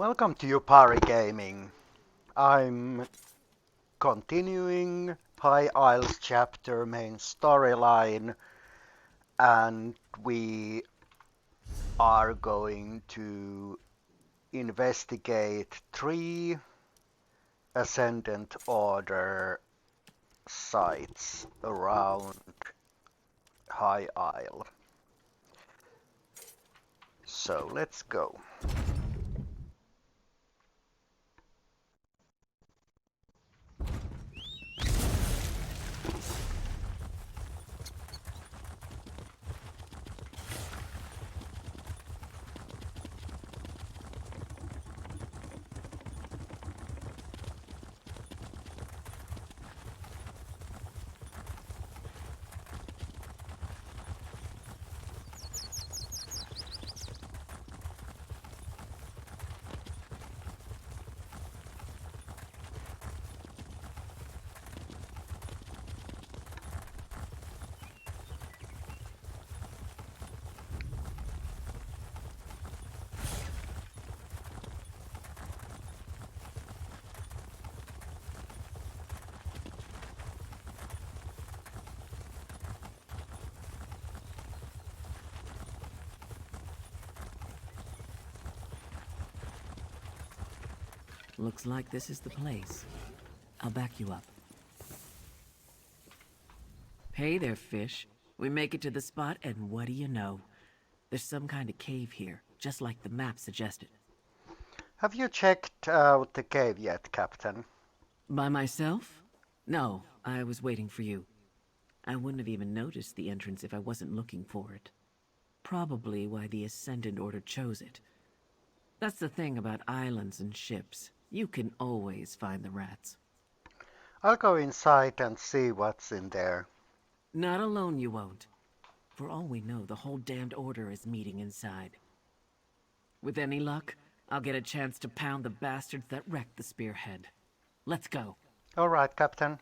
Welcome to Yupari Gaming. I'm continuing High Isles chapter main storyline, and we are going to investigate 3 Ascendant Order sites around High Isle. So let's go. Looks like this is the place. I'll back you up. Hey there, fish. We make it to the spot, and what do you know? There's some kind of cave here, just like the map suggested. Have you checked out the cave yet, Captain? By myself? No, I was waiting for you. I wouldn't have even noticed the entrance if I wasn't looking for it. Probably why the Ascendant Order chose it. That's the thing about islands and ships. You can always find the rats. I'll go inside and see what's in there. Not alone you won't. For all we know, the whole damned order is meeting inside. With any luck, I'll get a chance to pound the bastards that wrecked the spearhead. Let's go. All right, Captain.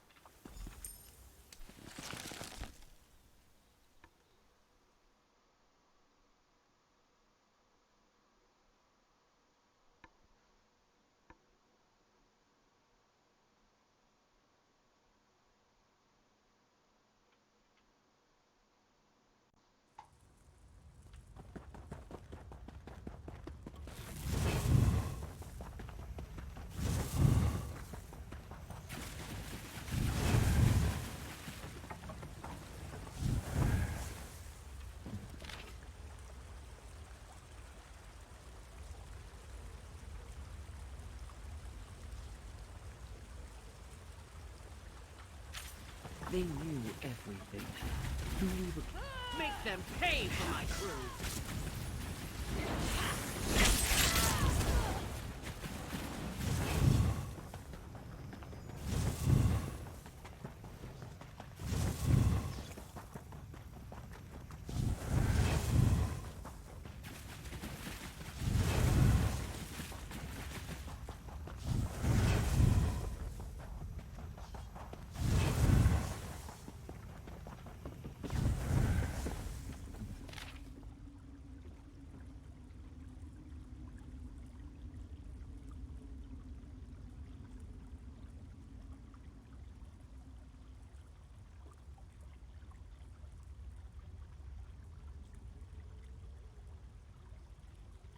They knew everything. Make them pay for my crew!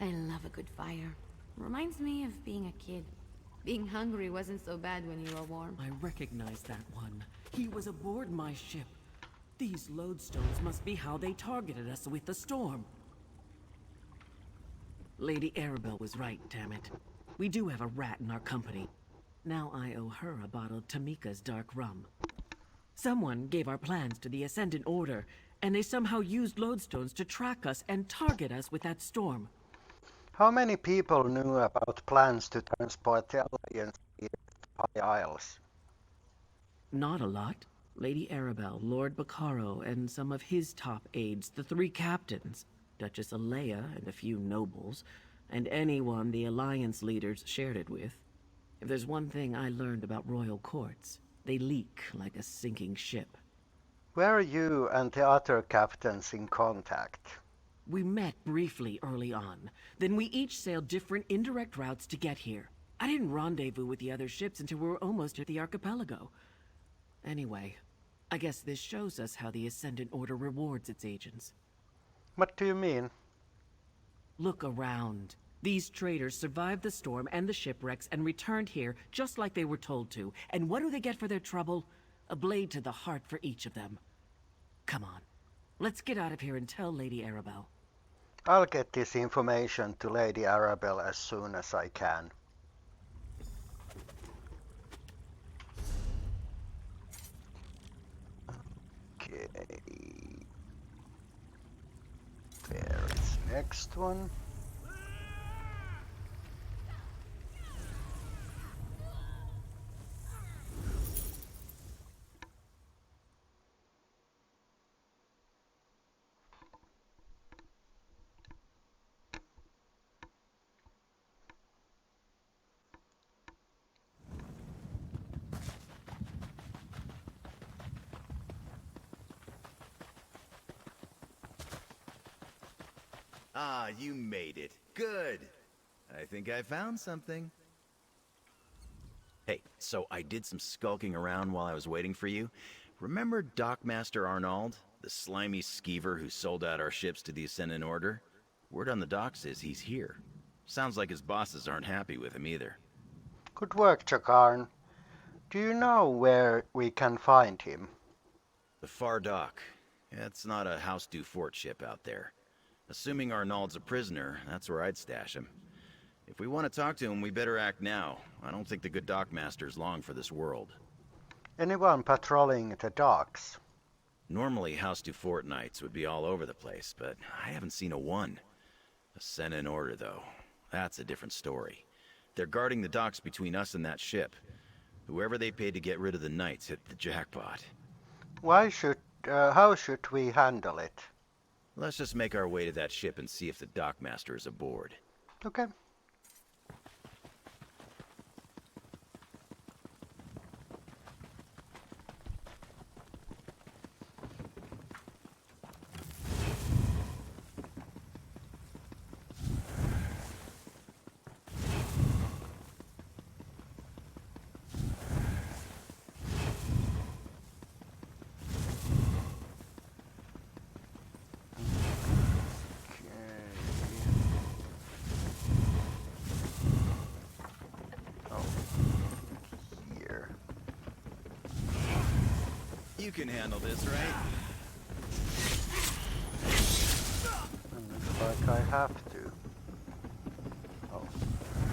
I love a good fire. Reminds me of being a kid. Being hungry wasn't so bad when you were warm. I recognize that one. He was aboard my ship. These lodestones must be how they targeted us with the storm. Lady Arabelle was right, damn it. We do have a rat in our company. Now I owe her a bottle of Tamika's dark rum. Someone gave our plans to the Ascendant Order, and they somehow used lodestones to track us and target us with that storm. How many people knew about plans to transport the Alliance to High Isles? Not a lot. Lady Arabelle, Lord Baccaro, and some of his top aides, the 3 captains, Duchess Alea and a few nobles, and anyone the Alliance leaders shared it with. If there's one thing I learned about royal courts, they leak like a sinking ship. Were you and the other captains in contact? We met briefly early on. Then we each sailed different indirect routes to get here. I didn't rendezvous with the other ships until we were almost at the archipelago. Anyway, I guess this shows us how the Ascendant Order rewards its agents. What do you mean? Look around. These traders survived the storm and the shipwrecks and returned here just like they were told to. And what do they get for their trouble? A blade to the heart for each of them. Come on. Let's get out of here and tell Lady Arabelle. I'll get this information to Lady Arabelle as soon as I can. Okay. There is next one. Ah, you made it. Good. I think I found something. Hey, so I did some skulking around while I was waiting for you. Remember Dockmaster Arnold? The slimy skeever who sold out our ships to the Ascendant Order? Word on the docks is he's here. Sounds like his bosses aren't happy with him either. Good work, Jakarn. Do you know where we can find him? The Far Dock. It's not a House du Fort ship out there. Assuming Arnold's a prisoner, that's where I'd stash him. If we want to talk to him, we better act now. I don't think the good Dockmaster's long for this world. Anyone patrolling the docks? Normally, House du Fort Knights would be all over the place, but I haven't seen a one. Ascendant Order, though. That's a different story. They're guarding the docks between us and that ship. Whoever they paid to get rid of the Knights hit the jackpot. How should we handle it? Let's just make our way to that ship and see if the Dockmaster is aboard. Okay. You can handle this, right? Looks like I have to. Oh,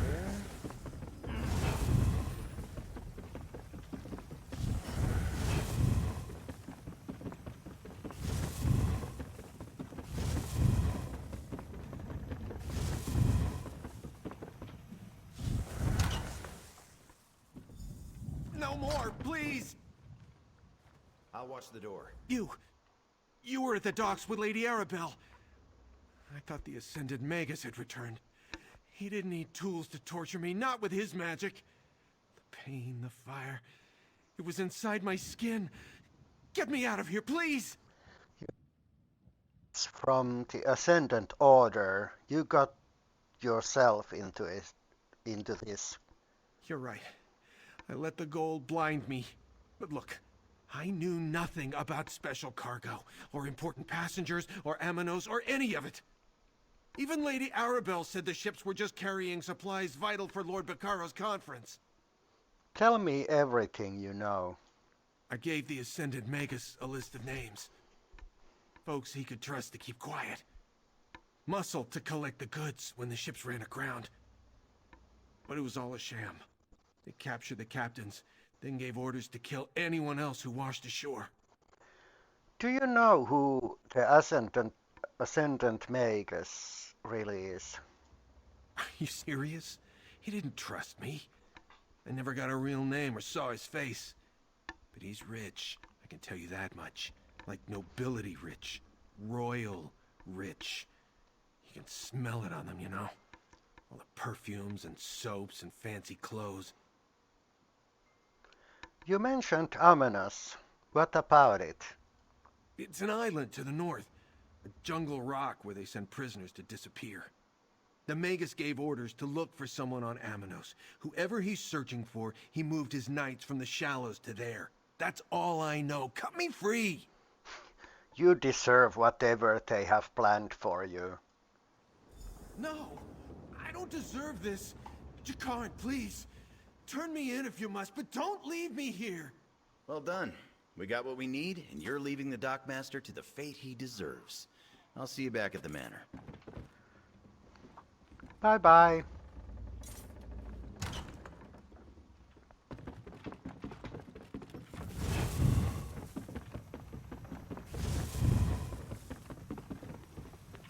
there. No more, please! I'll watch the door. You were at the docks with Lady Arabelle. I thought the Ascended Magus had returned. He didn't need tools to torture me, not with his magic. The pain, the fire, it was inside my skin. Get me out of here, please! It's from the Ascendant Order. You got yourself into this. You're right. I let the gold blind me. But look, I knew nothing about special cargo, or important passengers, or Amanos, or any of it. Even Lady Arabelle said the ships were just carrying supplies vital for Lord Baccaro's conference. Tell me everything you know. I gave the Ascended Magus a list of names. Folks he could trust to keep quiet. Muscle to collect the goods when the ships ran aground. But it was all a sham. They captured the captains, then gave orders to kill anyone else who washed ashore. Do you know who the Ascendant Magus really is? Are you serious? He didn't trust me. I never got a real name or saw his face. But he's rich, I can tell you that much. Like nobility rich. Royal rich. You can smell it on them, you know? All the perfumes and soaps and fancy clothes. You mentioned Amanos. What about it? It's an island to the north. A jungle rock where they send prisoners to disappear. The Magus gave orders to look for someone on Amanos. Whoever he's searching for, he moved his knights from the shallows to there. That's all I know. Cut me free! You deserve whatever they have planned for you. No! I don't deserve this! Jakaran, please! Turn me in if you must, but don't leave me here! Well done. We got what we need, and you're leaving the Dockmaster to the fate he deserves. I'll see you back at the manor. Bye-bye.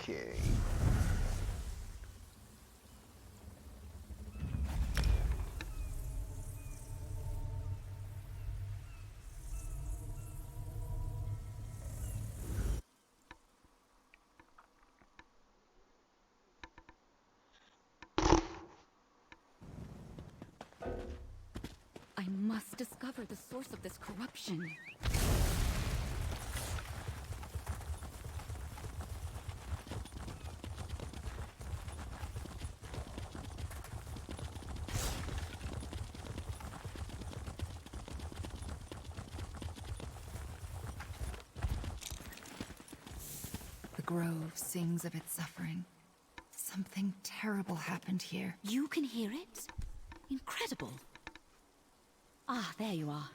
Okay. I must discover the source of this corruption. The grove sings of its suffering. Something terrible happened here. You can hear it? Incredible. Ah, there you are.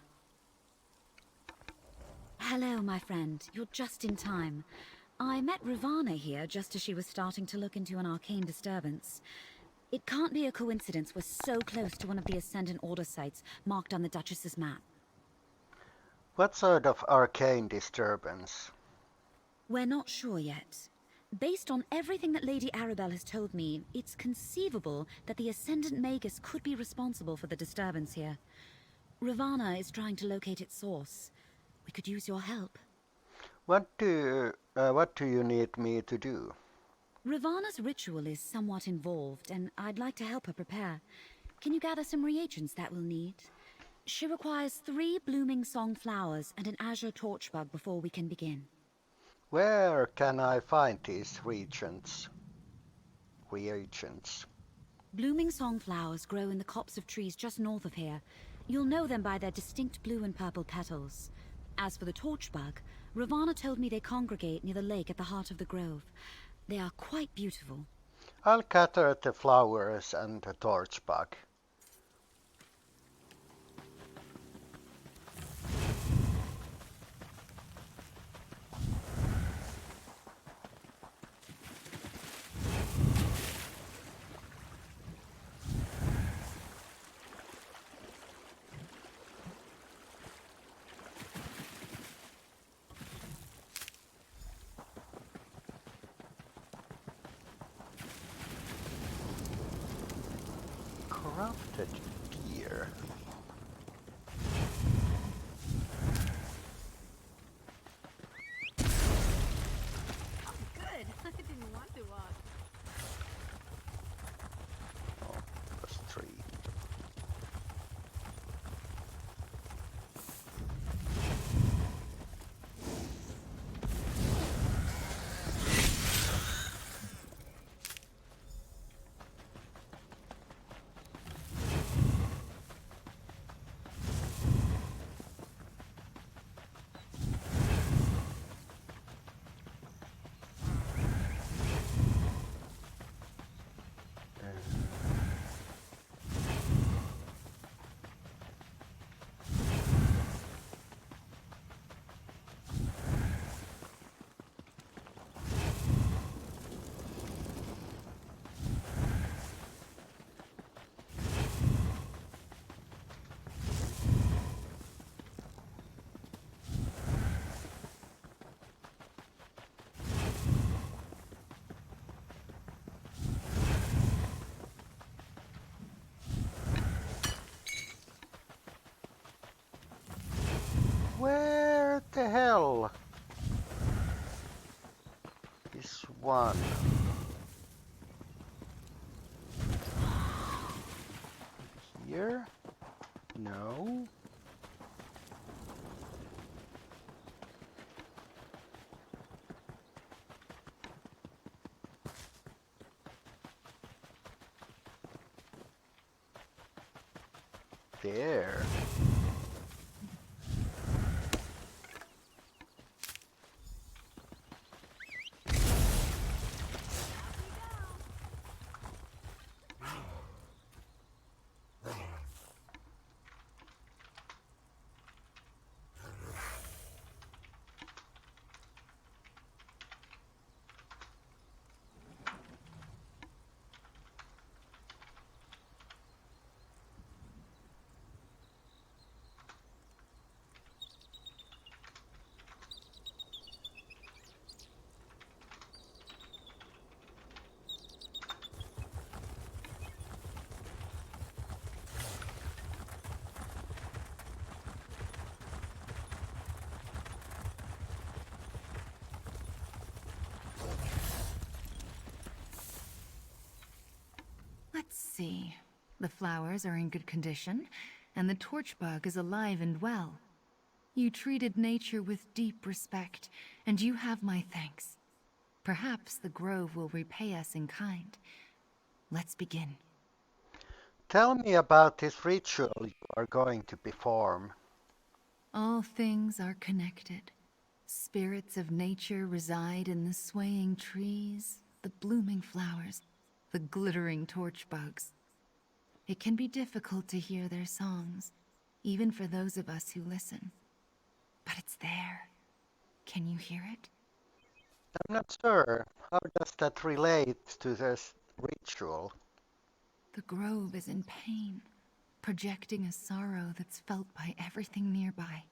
Hello, my friend. You're just in time. I met Ravana here just as she was starting to look into an arcane disturbance. It can't be a coincidence we're so close to one of the Ascendant Order sites marked on the Duchess's map. What sort of arcane disturbance? We're not sure yet. Based on everything that Lady Arabelle has told me, it's conceivable that the Ascendant Magus could be responsible for the disturbance here. Ravana is trying to locate its source. We could use your help. What do you need me to do? Ravana's ritual is somewhat involved, and I'd like to help her prepare. Can you gather some reagents that we'll need? She requires 3 blooming song flowers and an azure torchbug before we can begin. Where can I find these reagents? Blooming song flowers grow in the copse of trees just north of here. You'll know them by their distinct blue and purple petals. As for the torchbug, Ravana told me they congregate near the lake at the heart of the grove. They are quite beautiful. I'll gather the flowers and the torchbug. Corrupted gear. Good. I didn't want to walk. Oh, plus 3. Where the hell is one? Here? No. there. Let's see. The flowers are in good condition, and the torch bug is alive and well. You treated nature with deep respect, and you have my thanks. Perhaps the grove will repay us in kind. Let's begin. Tell me about this ritual you are going to perform. All things are connected. Spirits of nature reside in the swaying trees, the blooming flowers, the glittering torch bugs. It can be difficult to hear their songs, even for those of us who listen. But it's there. Can you hear it? I'm not sure. How does that relate to this ritual? The grove is in pain, projecting a sorrow that's felt by everything nearby.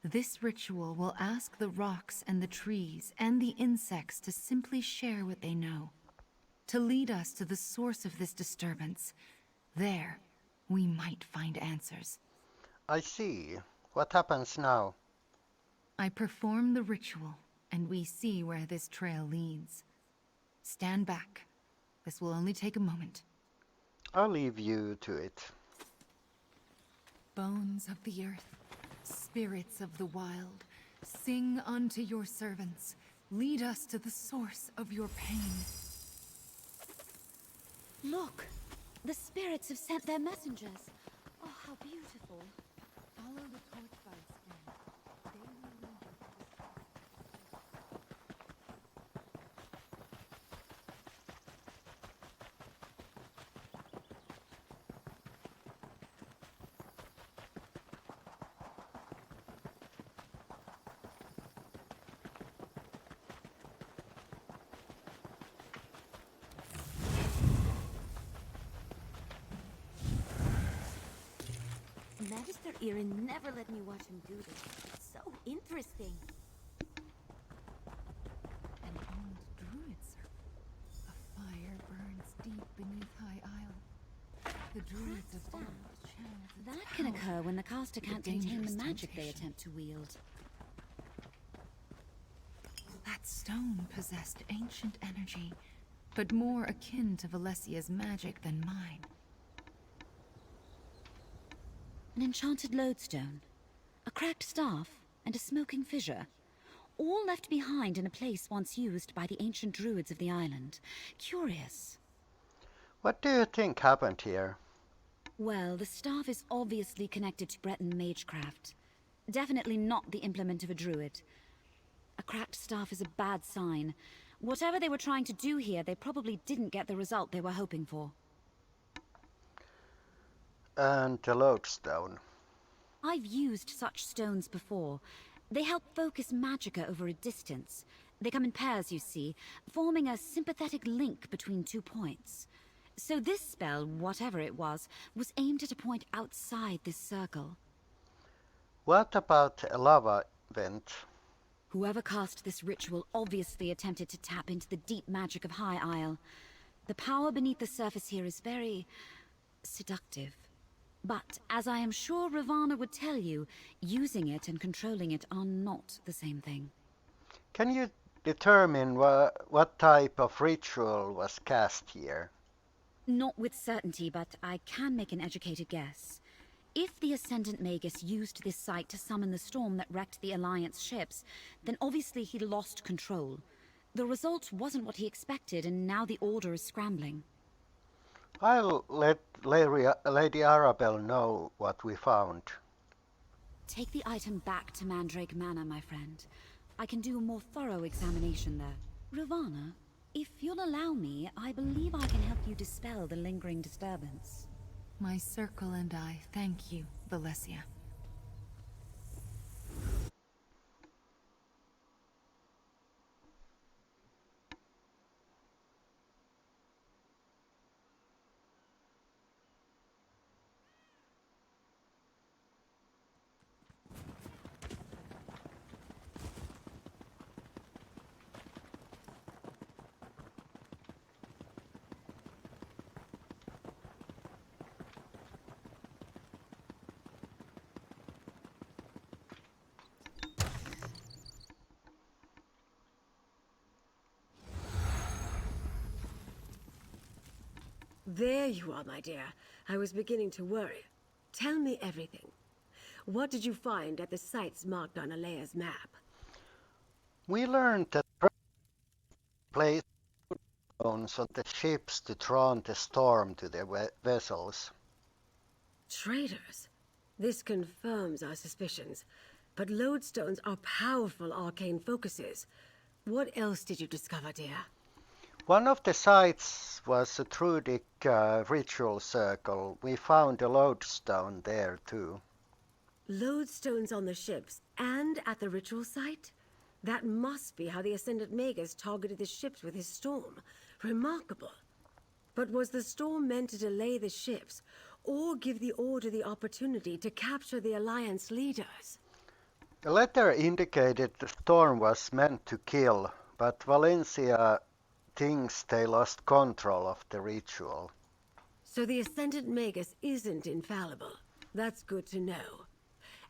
This ritual will ask the rocks and the trees and the insects to simply share what they know, to lead us to the source of this disturbance. There, we might find answers. I see. What happens now? I perform the ritual, and we see where this trail leads. Stand back. This will only take a moment. I'll leave you to it. Bones of the earth, spirits of the wild, sing unto your servants. Lead us to the source of your pain. Look! The spirits have sent their messengers. Oh, how beautiful. Follow the torch bugs then. They will lead you to Magister Erin never let me watch him do this. It's so interesting. an old druid circle. A fire burns deep beneath High Isle. The druids of old channeled its That can power occur when the caster with a can't contain the dangerous magic they temptation. attempt to wield. That stone possessed ancient energy, but more akin to Valesia's magic than mine. An enchanted lodestone, a cracked staff, and a smoking fissure. All left behind in a place once used by the ancient druids of the island. Curious. What do you think happened here? Well, the staff is obviously connected to Breton magecraft. Definitely not the implement of a druid. A cracked staff is a bad sign. Whatever they were trying to do here, they probably didn't get the result they were hoping for. And the lodestone. I've used such stones before. They help focus magicka over a distance. They come in pairs, you see, forming a sympathetic link between 2 points. So this spell, whatever it was aimed at a point outside this circle. What about a lava vent? Whoever cast this ritual obviously attempted to tap into the deep magic of High Isle. The power beneath the surface here is very seductive. But, as I am sure Ravana would tell you, using it and controlling it are not the same thing. Can you determine what type of ritual was cast here? Not with certainty, but I can make an educated guess. If the Ascendant Magus used this site to summon the storm that wrecked the Alliance ships, then obviously he lost control. The result wasn't what he expected, and now the Order is scrambling. I'll let Lady Arabelle know what we found. Take the item back to Mandrake Manor, my friend. I can do a more thorough examination there. Ravana, if you'll allow me, I believe I can help you dispel the lingering disturbance. My circle and I thank you, Valesia. There you are, my dear. I was beginning to worry. Tell me everything. What did you find at the sites marked on Alea's map? We learned that placed stones on the ships to drown the storm to their vessels. Traitors. This confirms our suspicions. But lodestones are powerful arcane focuses. What else did you discover, dear? One of the sites was a Druidic ritual circle. We found a lodestone there too. Lodestones on the ships and at the ritual site? That must be how the Ascendant Magus targeted the ships with his storm. Remarkable. But was the storm meant to delay the ships, or give the Order the opportunity to capture the Alliance leaders? The letter indicated the storm was meant to kill, but Valencia thinks they lost control of the ritual. So the Ascendant Magus isn't infallible. That's good to know.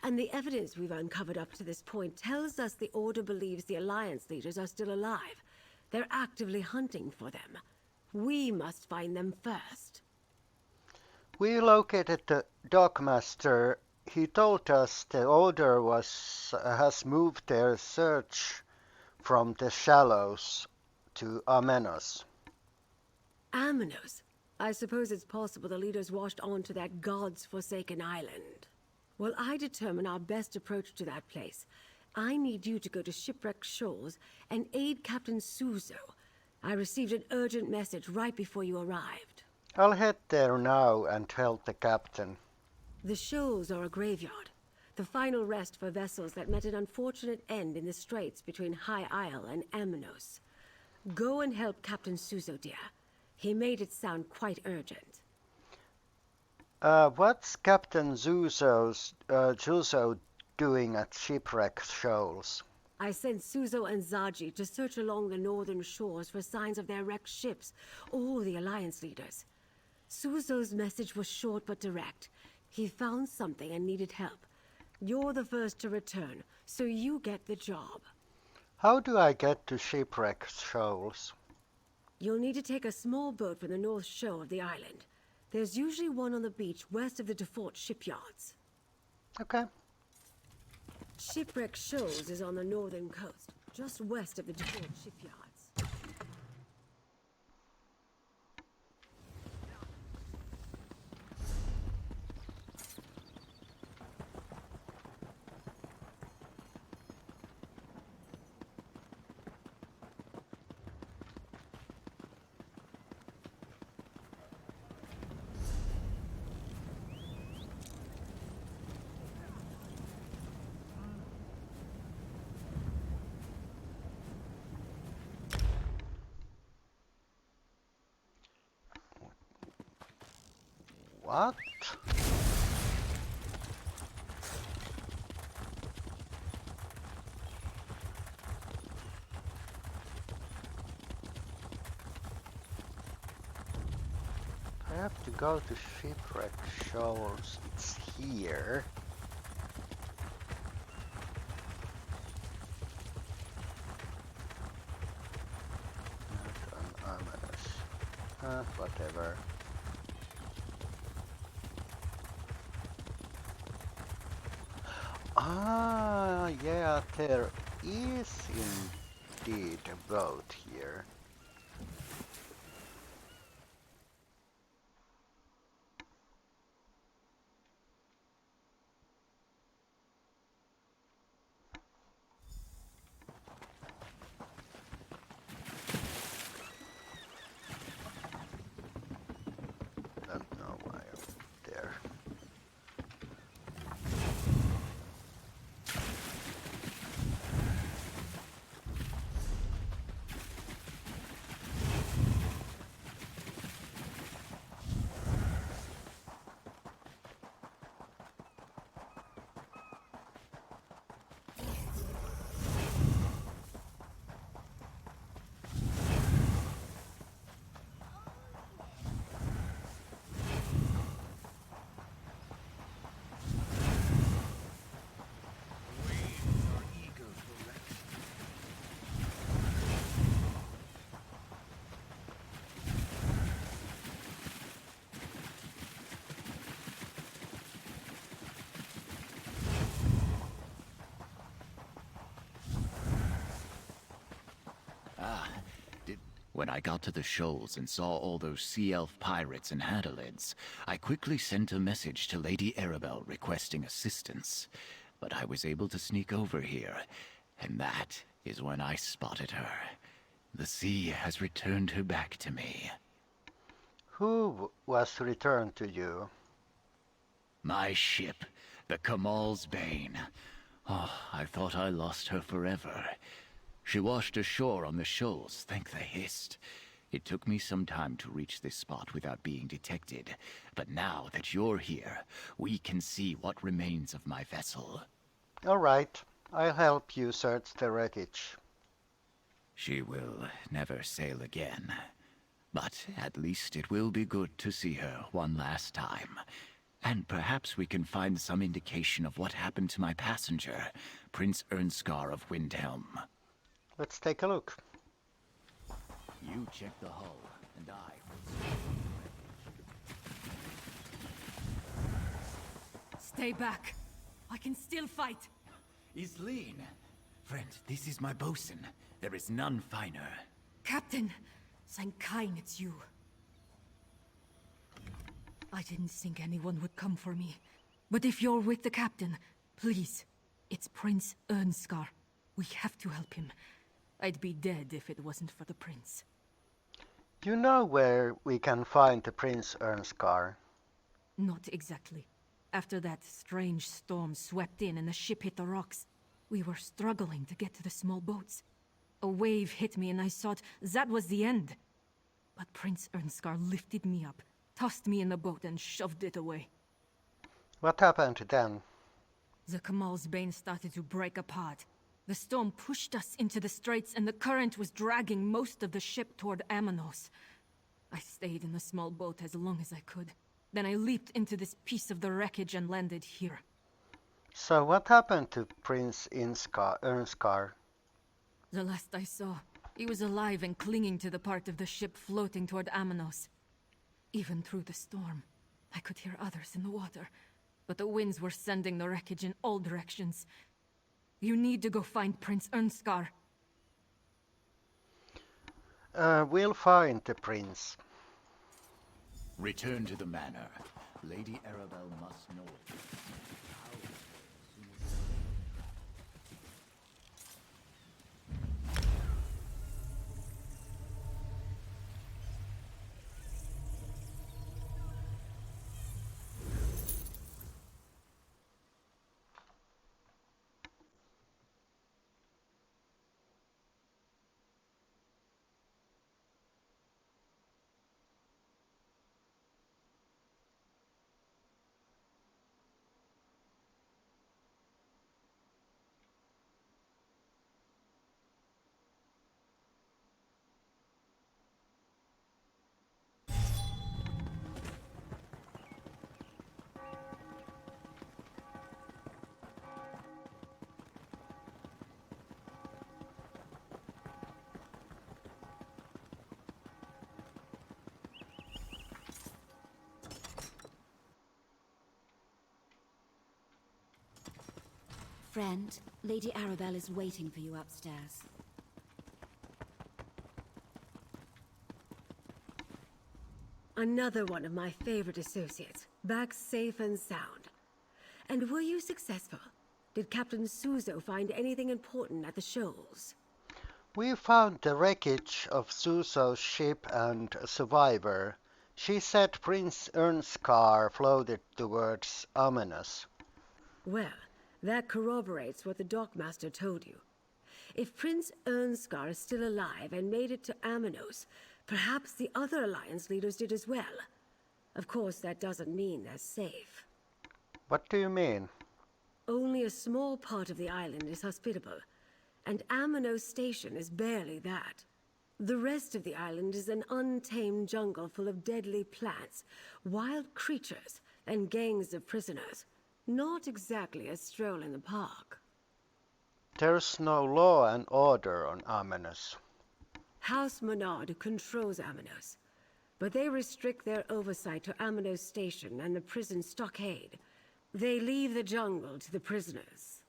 And the evidence we've uncovered up to this point tells us the Order believes the Alliance leaders are still alive. They're actively hunting for them. We must find them first. We located the Dockmaster. He told us the Order has moved their search from the Shallows to Amenos. Amenos? I suppose it's possible the leaders washed on to that god's forsaken island. While I determine our best approach to that place, I need you to go to Shipwreck Shoals and aid Captain Suzo. I received an urgent message right before you arrived. I'll head there now and help the captain. The shoals are a graveyard, the final rest for vessels that met an unfortunate end in the straits between High Isle and Amenos. Go and help Captain Suzo, dear. He made it sound quite urgent. What's Captain Zuzo doing at Shipwreck Shoals? I sent Suzo and Zaji to search along the northern shores for signs of their wrecked ships or the Alliance leaders. Suzo's message was short but direct. He found something and needed help. You're the first to return, so you get the job. How do I get to Shipwreck Shoals? You'll need to take a small boat from the north shore of the island. There's usually one on the beach west of the default shipyards. Okay. Shipwreck Shoals is on the northern coast, just west of the default shipyards. What? I have to go to Shipwreck Shoals. It's here. Not on Amenos. Whatever. Ah, yeah, there is indeed a boat here. When I got to the shoals and saw all those sea elf pirates and handalids, I quickly sent a message to Lady Arabelle requesting assistance. But I was able to sneak over here, and that is when I spotted her. The sea has returned her back to me. Who was returned to you? My ship, the Kamal's Bane. Oh, I thought I lost her forever. She washed ashore on the shoals, thank the Hist. It took me some time to reach this spot without being detected, but now that you're here, we can see what remains of my vessel. All right, I'll help you search the wreckage. She will never sail again. But at least it will be good to see her one last time. And perhaps we can find some indication of what happened to my passenger, Prince Ernskar of Windhelm. Let's take a look. You check the hull, and I will... Stay back. I can still fight. Isleen! Friend, this is my bosun. There is none finer. Captain! Sankine, it's you. I didn't think anyone would come for me. But if you're with the captain, please. It's Prince Ernskar. We have to help him. I'd be dead if it wasn't for the prince. Do you know where we can find the Prince Ernskar? Not exactly. After that strange storm swept in and the ship hit the rocks, we were struggling to get to the small boats. A wave hit me and I thought that was the end. But Prince Ernskar lifted me up, tossed me in the boat and shoved it away. What happened then? The Kamal's Bane started to break apart. The storm pushed us into the straits and the current was dragging most of the ship toward Amanos. I stayed in the small boat as long as I could. Then I leaped into this piece of the wreckage and landed here. So what happened to Prince Ernskar? The last I saw, he was alive and clinging to the part of the ship floating toward Amanos. Even through the storm, I could hear others in the water, but the winds were sending the wreckage in all directions. You need to go find Prince Ernskar. We'll find the prince. Return to the manor. Lady Arabelle must know it. Friend, Lady Arabelle is waiting for you upstairs. Another one of my favorite associates, back safe and sound. And were you successful? Did Captain Suzo find anything important at the shoals? We found the wreckage of Suso's ship and a survivor. She said Prince Ernskar floated towards Amanos. Well, that corroborates what the dockmaster told you. If Prince Ernskar is still alive and made it to Amanos, perhaps the other Alliance leaders did as well. Of course, that doesn't mean they're safe. What do you mean? Only a small part of the island is hospitable, and Amanos Station is barely that. The rest of the island is an untamed jungle full of deadly plants, wild creatures, and gangs of prisoners. Not exactly a stroll in the park. There's no law and order on Amanos. House Menard controls Amanos, but they restrict their oversight to Amanos Station and the prison stockade. They leave the jungle to the prisoners.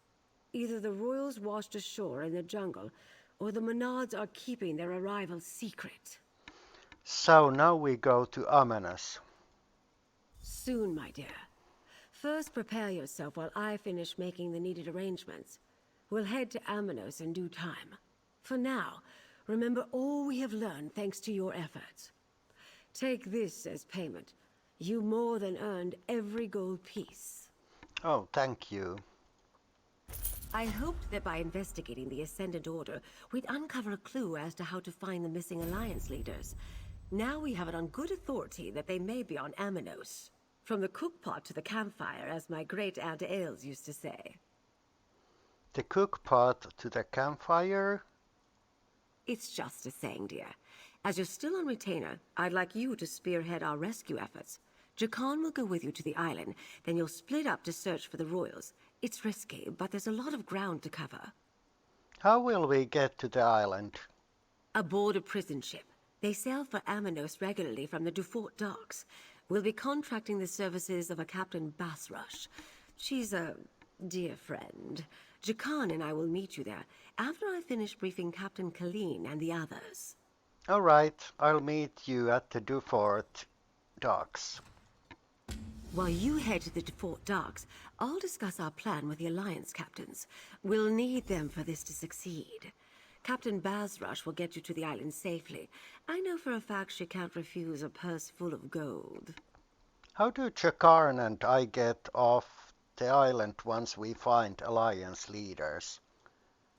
Either the royals washed ashore in the jungle, or the Monards are keeping their arrival secret. So now we go to Amenas. Soon, my dear. First, prepare yourself while I finish making the needed arrangements. We'll head to Amenos in due time. For now, remember all we have learned thanks to your efforts. Take this as payment. You more than earned every gold piece. Oh, thank you. I hoped that by investigating the Ascendant Order, we'd uncover a clue as to how to find the missing Alliance leaders. Now we have it on good authority that they may be on Amenos. From the cookpot to the campfire, as my great-aunt Ailes used to say. The cookpot to the campfire? It's just a saying, dear. As you're still on retainer, I'd like you to spearhead our rescue efforts. Jakan will go with you to the island, then you'll split up to search for the royals. It's risky, but there's a lot of ground to cover. How will we get to the island? Aboard a prison ship. They sail for Amenos regularly from the Dufort docks. We'll be contracting the services of a Captain Basrush. She's a dear friend. Jakan and I will meet you there after I finish briefing Captain Colleen and the others. All right, I'll meet you at the Dufort docks. While you head to the Dufort docks, I'll discuss our plan with the Alliance captains. We'll need them for this to succeed. Captain Basrush will get you to the island safely. I know for a fact she can't refuse a purse full of gold. How do Jakarn and I get off the island once we find Alliance leaders?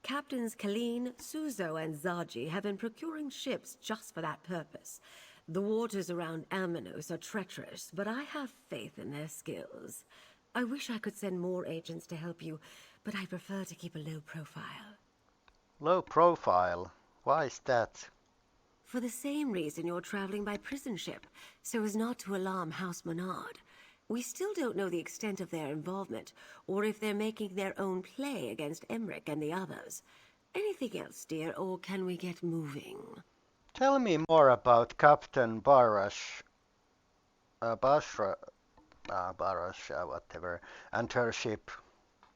Captains Colleen, Suzo, and Zaji have been procuring ships just for that purpose. The waters around Amenos are treacherous, but I have faith in their skills. I wish I could send more agents to help you, but I prefer to keep a low profile. Low profile? Why is that? For the same reason you're traveling by prison ship, so as not to alarm House Monard. We still don't know the extent of their involvement, or if they're making their own play against Emmerich and the others. Anything else, dear, or can we get moving? Tell me more about Captain Barash, whatever, and her ship.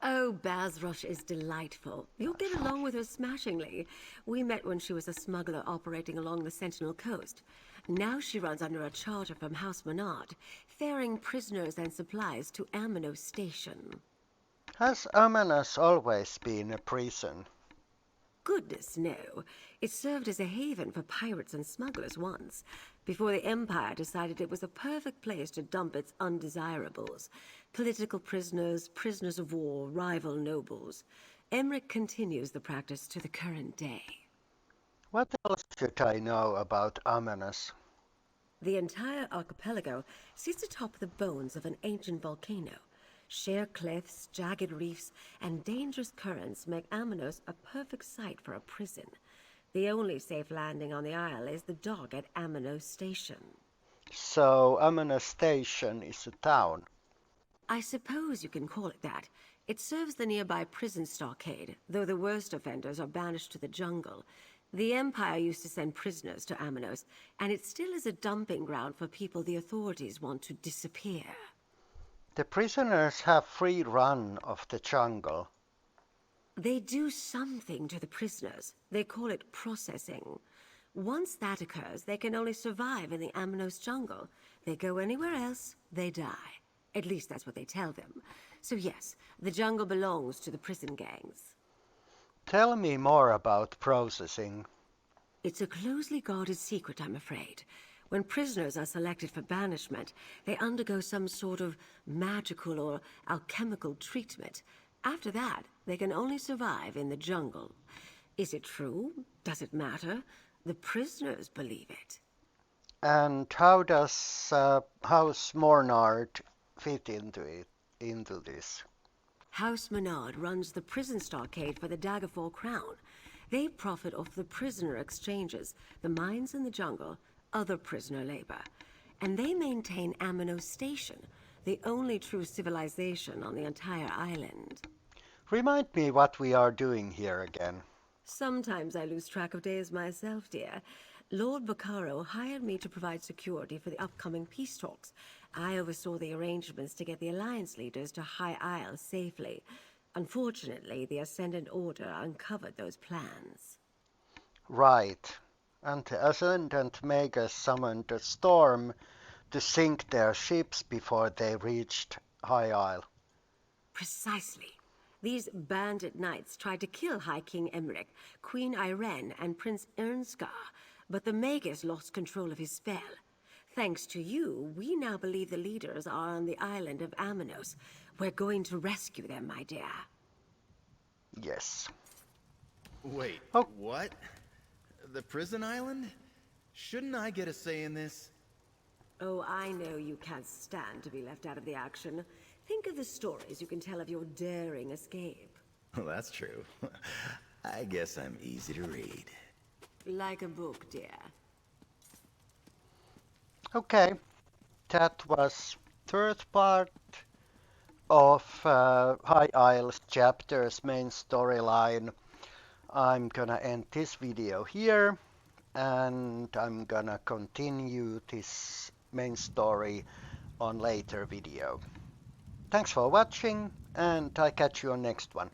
Oh, Basrush is delightful. You'll get along with her smashingly. We met when she was a smuggler operating along the Sentinel coast. Now she runs under a charter from House Monard, ferrying prisoners and supplies to Amenos Station. Has Amenas always been a prison? Goodness, no. It served as a haven for pirates and smugglers once, before the Empire decided it was a perfect place to dump its undesirables. Political prisoners, prisoners of war, rival nobles. Emmerich continues the practice to the current day. What else should I know about Amenas? The entire archipelago sits atop the bones of an ancient volcano. Sheer cliffs, jagged reefs, and dangerous currents make Amenos a perfect site for a prison. The only safe landing on the isle is the dock at Amenos Station. So Amenas Station is a town? I suppose you can call it that. It serves the nearby prison stockade, though the worst offenders are banished to the jungle. The Empire used to send prisoners to Amenos, and it still is a dumping ground for people the authorities want to disappear. The prisoners have free run of the jungle. They do something to the prisoners. They call it processing. Once that occurs, they can only survive in the Amenos jungle. They go anywhere else, they die. At least that's what they tell them. So yes, the jungle belongs to the prison gangs. Tell me more about processing. It's a closely guarded secret, I'm afraid. When prisoners are selected for banishment, they undergo some sort of magical or alchemical treatment. After that, they can only survive in the jungle. Is it true? Does it matter? The prisoners believe it. And how does House Mornard fit into this? House Menard runs the prison stockade for the Daggerfall Crown. They profit off the prisoner exchanges, the mines in the jungle, other prisoner labor. And they maintain Amenos Station, the only true civilization on the entire island. Remind me what we are doing here again. Sometimes I lose track of days myself, dear. Lord Baccaro hired me to provide security for the upcoming peace talks. I oversaw the arrangements to get the Alliance leaders to High Isle safely. Unfortunately, the Ascendant Order uncovered those plans. Right. And the Ascendant Magus summoned a storm to sink their ships before they reached High Isle. Precisely. These bandit knights tried to kill High King Emmerich, Queen Irene, and Prince Ernskar, but the Magus lost control of his spell. Thanks to you, we now believe the leaders are on the island of Amanos. We're going to rescue them, my dear. Yes. Wait, Oh. what? The prison island? Shouldn't I get a say in this? Oh, I know you can't stand to be left out of the action. Think of the stories you can tell of your daring escape. Well, that's true. I guess I'm easy to read. Like a book, dear. Okay. That was third part of High Isle's chapter's main storyline. I'm gonna end this video here, and I'm gonna continue this main story on later video. Thanks for watching, and I catch you on next one.